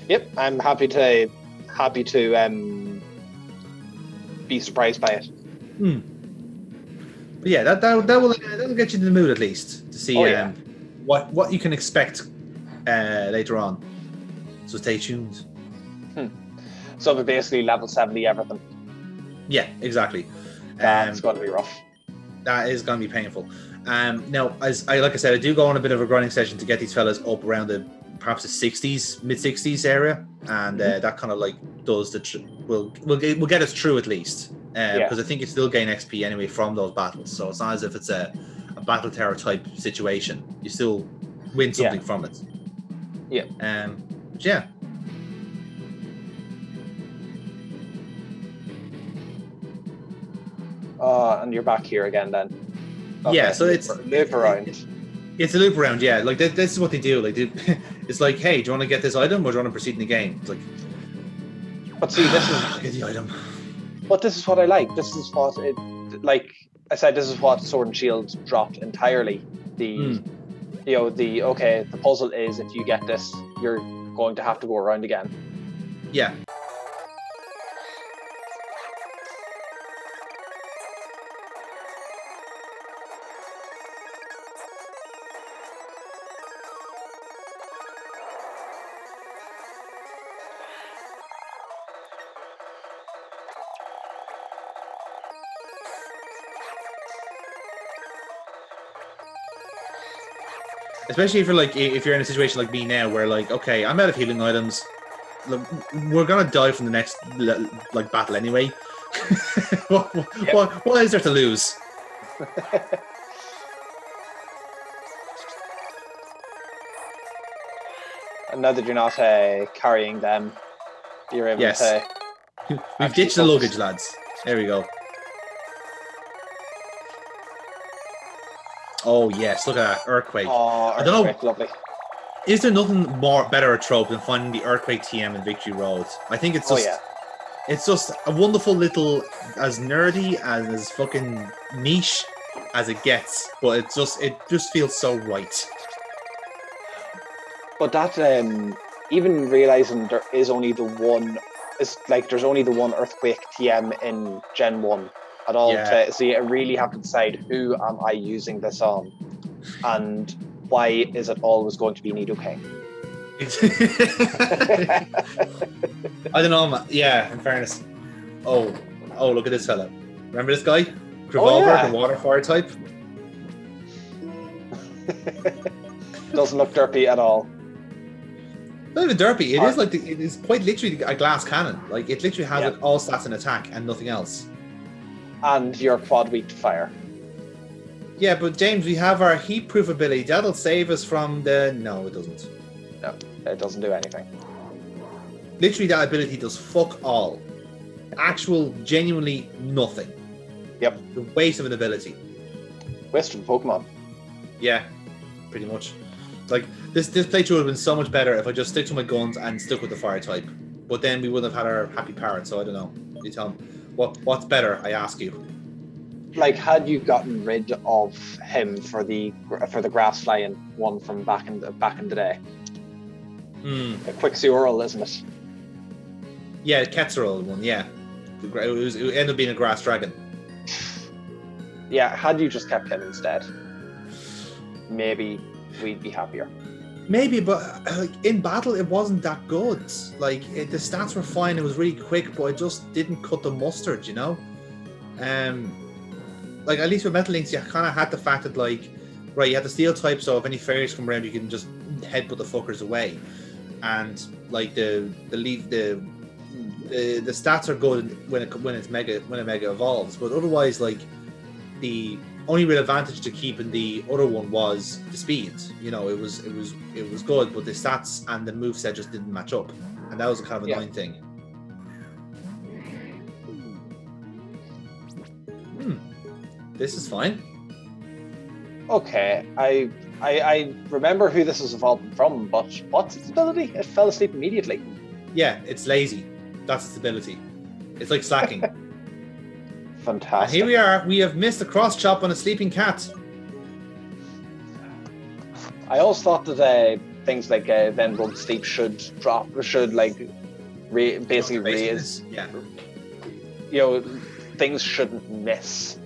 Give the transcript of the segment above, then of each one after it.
Yep, I'm happy to be surprised by it. But yeah, that'll get you in the mood at least to see what you can expect later on. So stay tuned. So we're basically level 70 everything. Yeah, exactly. That's going to be rough. That is going to be painful. Now, like I said, I do go on a bit of a grinding session to get these fellas up around perhaps the 60s, mid 60s area, and that kind of like does will get us through at least. Because I think you still gain XP anyway from those battles, so it's not as if it's a battle tower type situation. You still win something from it. Yeah. But yeah. And you're back here again then. Okay. Yeah, so it's loop around. It's a loop around, yeah. Like this is what they do. Like it's like, hey, do you want to get this item or do you want to proceed in the game? It's like, but see, this is get the item. But this is what I like. This is what like I said. This is what Sword and Shield dropped entirely. The puzzle is if you get this, you're going to have to go around again. Yeah. Especially if you're in a situation like me now, where like, okay, I'm out of healing items. We're gonna die from the next like battle anyway. What is there to lose? And now that you're not carrying them, you're able to. We've ditched the luggage, lads. There we go. Oh yes, look at that earthquake. Oh, I don't know. Lovely. Is there nothing better a trope than finding the earthquake TM in Victory Road? I think it's just it's just a wonderful little, as nerdy and as fucking niche as it gets, but it just feels so right. But that even realizing there is only the one, it's like there's only the one earthquake TM in Gen 1 at all. So you really have to decide, who am I using this on, and why is it always going to be Nidoking? I don't know, man. Yeah, in fairness. Oh, look at this fella. Remember this guy? Revolver, the water fire type. Doesn't look derpy at all. Not even derpy. It is like it is quite literally a glass cannon. Like it literally has like all stats in attack and nothing else. And your quad weak to fire. Yeah, but James, we have our heat-proof ability. That'll save us from the... No, it doesn't. No, it doesn't do anything. Literally, that ability does fuck all. Actual, genuinely nothing. Yep. The waste of an ability. Waste of Pokemon. Yeah, pretty much. Like, this playthrough would have been so much better if I just stick to my guns and stuck with the fire type. But then we wouldn't have had our happy parrot, so I don't know. You tell me. What's better, I ask you? Like, had you gotten rid of him for the grass flying one from back in the day? A Quixoral, isn't it? Yeah, Quetzalcoatl one, yeah. It ended up being a grass dragon. Yeah, had you just kept him instead, maybe we'd be happier. Maybe, but like in battle, it wasn't that good. Like the stats were fine; it was really quick, but it just didn't cut the mustard, you know. Like at least with Metal Links, you kind of had the fact that like, right, you had the steel type, so if any fairies come around, you can just headbutt the fuckers away, and like the stats are good when it mega evolves, but otherwise, like the only real advantage to keeping the other one was the speed. You know, it was good, but the stats and the moveset just didn't match up, and that was a kind of annoying thing. This is fine. Okay, I remember who this is evolving from, but what's its ability? It fell asleep immediately. Yeah, it's lazy. That's its ability. It's like slacking. Fantastic. And here we are. We have missed a cross chop on a sleeping cat. I always thought that things like then run sleep should drop, should like basically raise. Yeah. You know, things shouldn't miss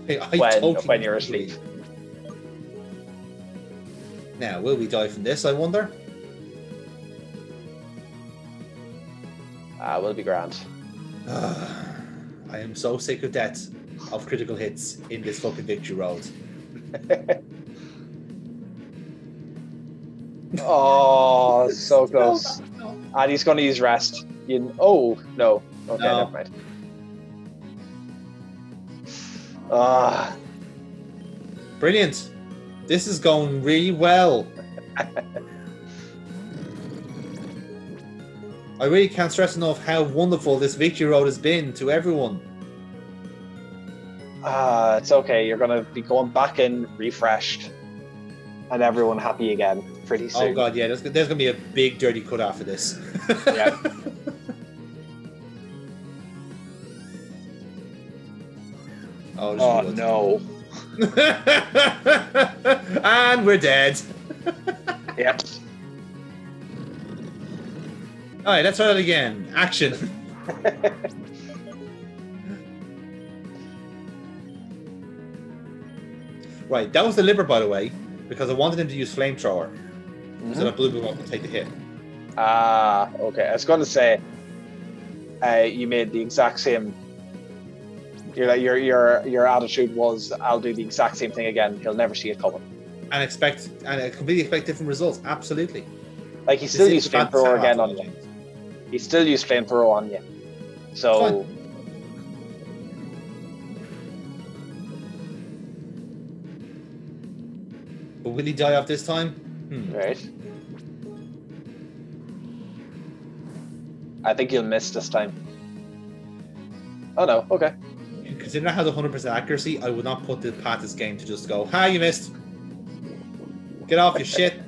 when you're asleep. Now, will we die from this, I wonder? Will be grand. I am so sick of deaths of critical hits in this fucking victory road. Oh, so close. No. And he's going to use rest. Oh, no. Okay, No. never mind. Ah. Brilliant. This is going really well. I really can't stress enough how wonderful this victory road has been to everyone. It's okay. You're going to be going back in refreshed and everyone happy again pretty soon. Oh god, yeah, there's going to be a big dirty cut after this. Yeah. Oh no. And we're dead. Yep. Alright, let's try that again. Action. Right, that was deliberate, by the way, because I wanted him to use flamethrower, so that blue will take the hit. Okay. I was going to say, you made the exact same. Your attitude was, I'll do the exact same thing again. He'll never see it coming. And completely expect different results. Absolutely. Like he still used flamethrower again on you. He still used flamethrower on you. So. But will he die off this time? Right. I think he'll miss this time. Oh no, okay. Considering it has 100% accuracy, I would not put the path this game to just go, ha, you missed. Get off your shit.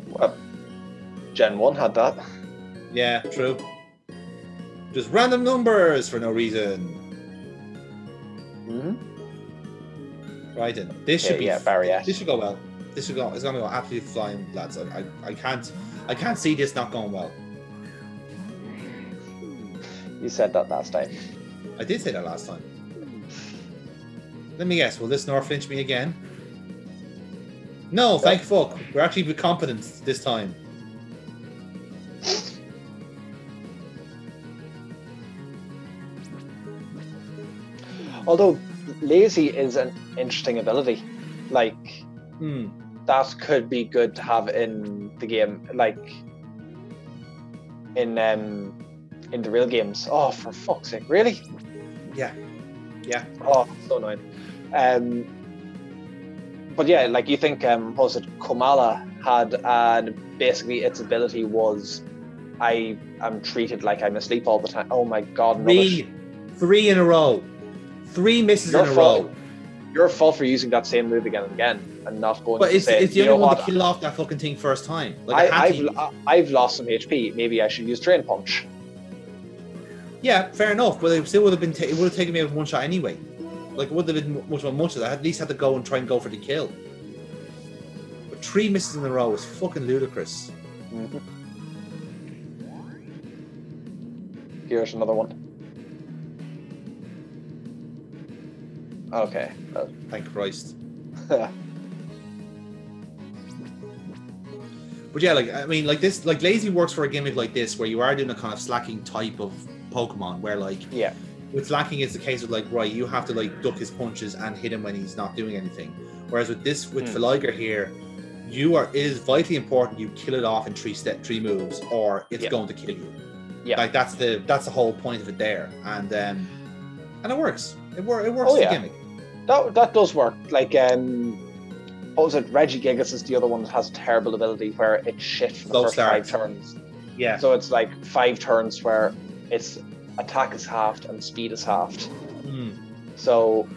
Well, Gen 1 had that. Yeah, true. Just random numbers for no reason. Right then. This should be this should go well. It's gonna go absolutely flying, lads. I can't see this not going well. You said that last time. I did say that last time. Let me guess, will this nor flinch me again? No, thank fuck. We're actually with competence this time. Although lazy is an interesting ability. Like that could be good to have in the game, like in the real games. Oh, for fuck's sake, really? Yeah. Oh, so annoying. But yeah, like you think, what was it? Komala had, basically its ability was, I am treated like I'm asleep all the time. Oh my god! Three in a row. 3 misses in a row. Your fault for using that same move again and again, and not going. But it's the only one to kill off that fucking thing first time. Like I've lost some HP. Maybe I should use Drain Punch. Yeah, fair enough. But it still would have been. It would have taken me out one shot anyway. Like it would have been much more much of that. I at least had to go and try and go for the kill. But 3 misses in a row is fucking ludicrous. Here's another one. Okay. Thank Christ. But yeah, like I mean, like this, like lazy works for a gimmick like this, where you are doing a kind of slacking type of Pokemon, where like with slacking, it's the case of like right, you have to like duck his punches and hit him when he's not doing anything. Whereas with Feliger here, it is vitally important you kill it off in 3 moves, or it's going to kill you. Yeah, like that's the whole point of it there, and it works. It works as a gimmick. That does work. Like what was it? Regigigas is the other one that has a terrible ability where it shit for the first 5 turns. Yeah. So it's like 5 turns where its attack is halved and speed is halved. So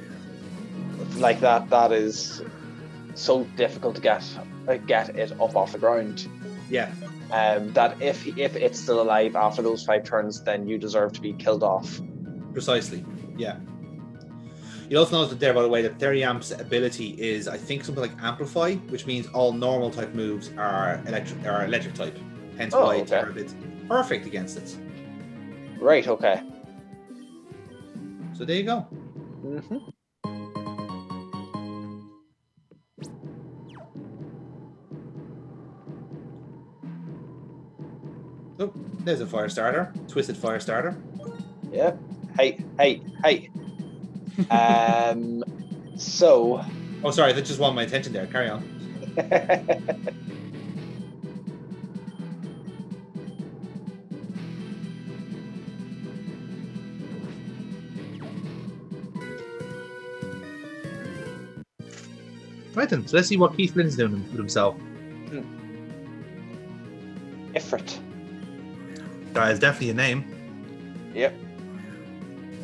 like that is so difficult to get it up off the ground. Yeah. That if it's still alive after those 5 turns, then you deserve to be killed off. Precisely. Yeah. You also notice that there, by the way, that Theriamp's ability is, I think, something like Amplify, which means all normal type moves are electric type. Hence why Terrabit's perfect against it. Right, okay. So there you go. Mm-hmm. Oh, there's a fire starter. Twisted fire starter. Yeah. Hey. So. Oh, sorry, that just wanted my attention there. Carry on. Right then, so let's see what Keith Flynn's doing with himself. Ifrit. That is definitely a name. Yep.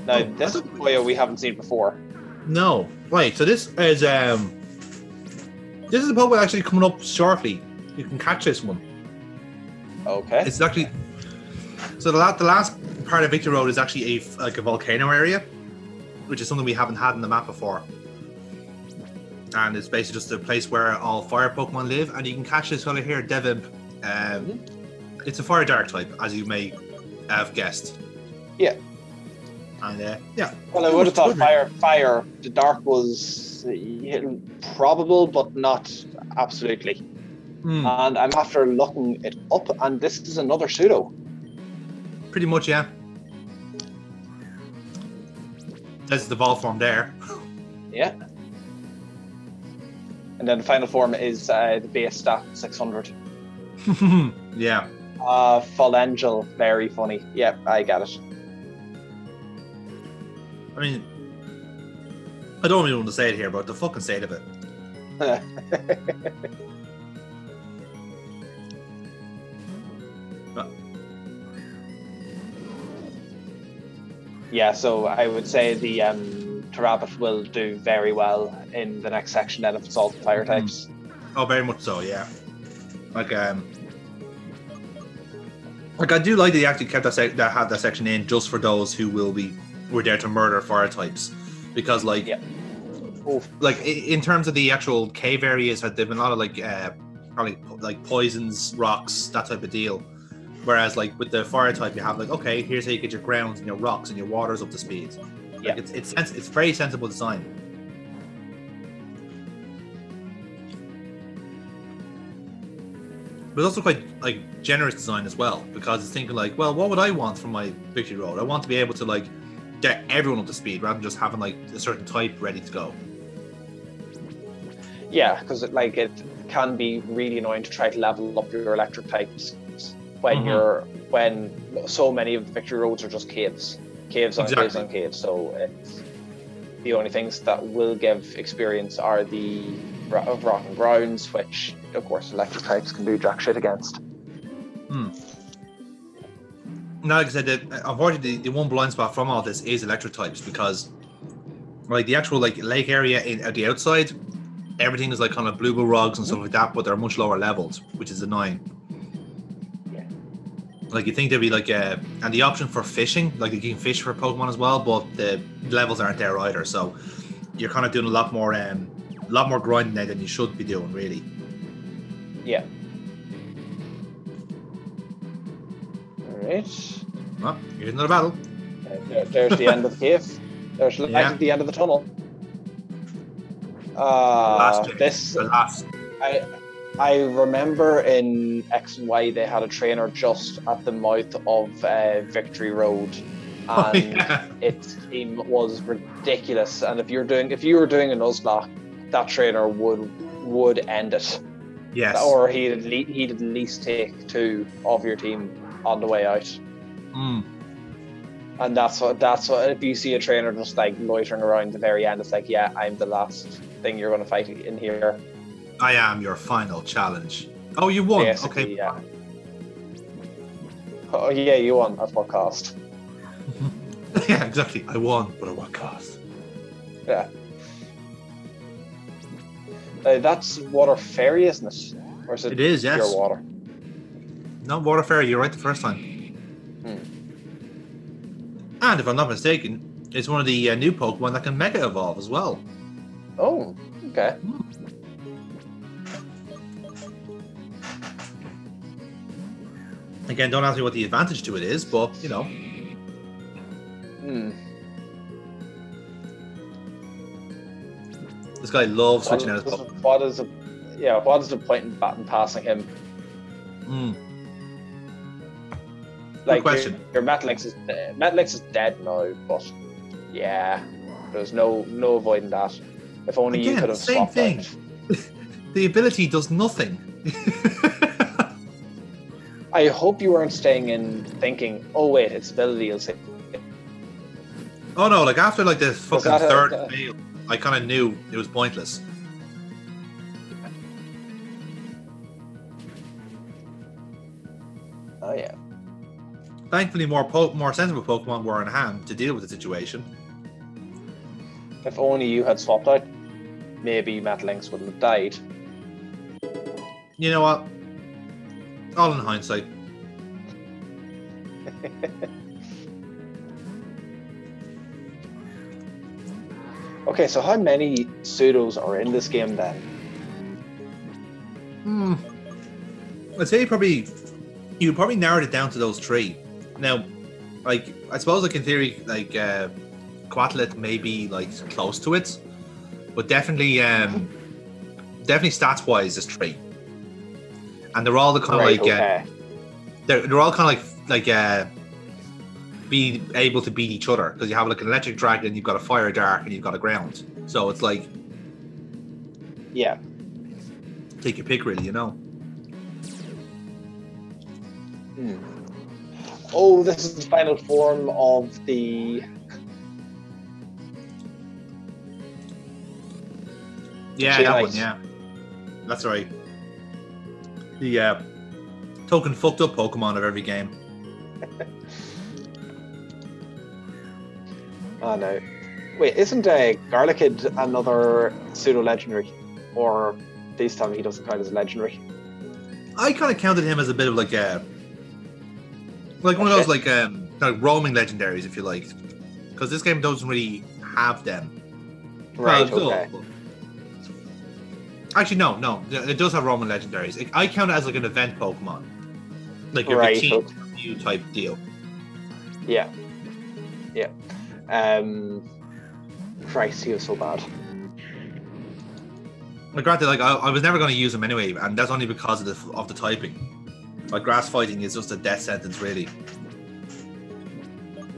Now, this is a player we haven't seen before. No. Right, so this is a Pokemon actually coming up shortly. You can catch this one. Okay. It's actually... So the last part of Victory Road is actually a volcano area, which is something we haven't had in the map before. And it's basically just a place where all fire Pokemon live, and you can catch this fella here, Devimp. It's a fire dark type, as you may have guessed. Yeah. And yeah. Well, I would have thought fire. The dark was probable, but not absolutely. And I'm after looking it up, and this is another pseudo. Pretty much, yeah. There's the ball form there. Yeah. And then the final form is the base stat 600. Yeah. Full Angel, very funny. Yep, I got it. I mean, I don't really want to say it here, but the fucking state of it. Yeah, so I would say the Terabit will do very well in the next section then if it's all the fire types. Oh, very much so, yeah. Like I do like that they actually kept that section in just for those who were there to murder fire types, because like in terms of the actual cave areas, there've been a lot of probably like poisons, rocks, that type of deal. Whereas like with the fire type, you have like, okay, here's how you get your grounds and your rocks and your waters up to speed. Yeah, like it's very sensible design. But it's also quite like generous design as well, because it's thinking like, well, what would I want from my Victory Road? I want to be able to like get everyone up to speed rather than just having like a certain type ready to go. Yeah, because it can be really annoying to try to level up your electric types when so many of the Victory Roads are just caves on caves on caves. So it's the only things that will give experience are the rock and grounds, which of course electric types can do jack shit against. Now, like I said, unfortunately, the one blind spot from all this is electric types, because like the actual like lake area at the outside, everything is like kind of blue rugs and stuff like that, but they're much lower levels, which is annoying. Yeah. Like you think there'd be like and the option for fishing, like you can fish for Pokemon as well, but the levels aren't there either. So you're kind of doing a lot more grinding there than you should be doing, really. Yeah. Alright. Well, here's another battle. There's the end of the cave. There's light at the end of the tunnel. I remember in X and Y they had a trainer just at the mouth of Victory Road, and its team was ridiculous. And if you were doing a Nuzlocke, that trainer would end it. Yes. Or he'd at least take 2 of your team on the way out. And that's what if you see a trainer just like loitering around the very end, it's like, yeah, I'm the last thing you're going to fight in here. I am your final challenge. Oh, you won. Basically, okay. Yeah. Oh yeah, you won. At what cost? Yeah, exactly. I won, but at what cost? Yeah. That's water fairy, isn't it? Or is it? It is, yes. Pure water. No, water fairy. You're right the first time. And if I'm not mistaken, It's one of the new Pokemon that can Mega Evolve as well. Oh, okay. Again, don't ask me what the advantage to it is, but you know. This guy loves switching out his Pokemon. What is the point in passing him? Good question. Your Metalix is dead now, but yeah, there's no avoiding that. If only you could have same swapped thing. out. The ability does nothing. I hope you weren't staying in thinking, oh wait, its ability will say. Oh no, like after like the fucking third fail, I kind of knew it was pointless. Oh yeah. Thankfully, more sensible Pokemon were in hand to deal with the situation. If only you had swapped out, maybe Metalix wouldn't have died. You know what? All in hindsight. Okay, so how many pseudos are in this game then? I'd say you probably narrowed it down to those 3. Now, like I suppose like in theory, like Quatlet may be like close to it, but definitely stats wise is 3. And they're all the kind of they're all kind of like be able to beat each other because you have like an electric dragon, you've got a fire dark, and you've got a ground. So it's like, yeah, take your pick, really, you know. Oh, this is the final form of the. Yeah, that one. Yeah, that's right. The token fucked up Pokemon of every game. Oh no. Wait, isn't Garlickid another pseudo-legendary? Or please tell me he doesn't count as a legendary. I kind of counted him as a bit of like one of those like roaming legendaries, if you like. Because this game doesn't really have them. Right, okay. Actually, no. It does have roaming legendaries. I count it as like an event Pokemon. Like your team type deal. Yeah. Yeah. Christ, he was so bad. Like, granted, like I was never going to use him anyway, and that's only because of the typing. Like grass fighting is just a death sentence, really.